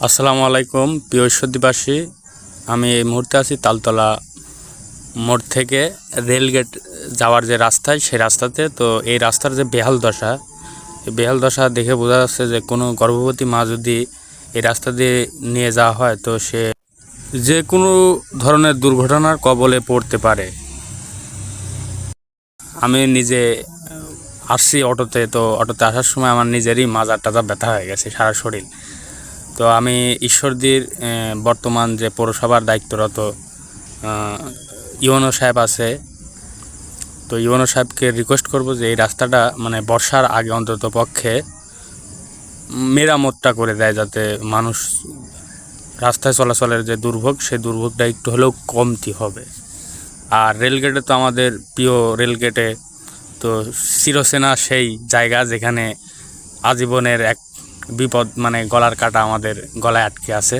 আসসালামু আলাইকুম প্রিয় ঈশ্বরদীবাসী। আমি এই মুহূর্তে আছি তালতলা মোড় থেকে রেলগেট যাওয়ার যে রাস্তায় সেই রাস্তাতে। তো এই রাস্তার যে বেহাল দশা, এই বেহাল দশা দেখে বোঝা যাচ্ছে যে কোনো গর্ভবতী মা যদি এই রাস্তা দিয়ে নিয়ে যাওয়া হয় তো সে যে কোনো ধরনের দুর্ঘটনার কবলে পড়তে পারে। আমি নিজে আসছি অটোতে, তো অটোতে আসার সময় আমার নিজেরই মাজা টাজা ব্যথা হয়ে গেছে সারা শরীর। তো আমি ঈশ্বরদীর বর্তমান যে পৌরসভার দায়িত্বরত ইউনো সাহেব আছে, তো ইউনো সাহেবকে রিকোয়েস্ট করব যে এই রাস্তাটা মানে বর্ষার আগে অন্তত পক্ষে মেরামতটা করে দেয়, যাতে মানুষ রাস্তায় চলাচলের যে দুর্ভোগ সেই দুর্ভোগটা একটু হলেও কমতি হবে। আর রেলগেটে তো আমাদের প্রিয় রেলগেটে তো চিরচেনা সেই জায়গা যেখানে আজীবনের এক বিপদ মানে গলার কাটা আমাদের গলায় আটকে আছে।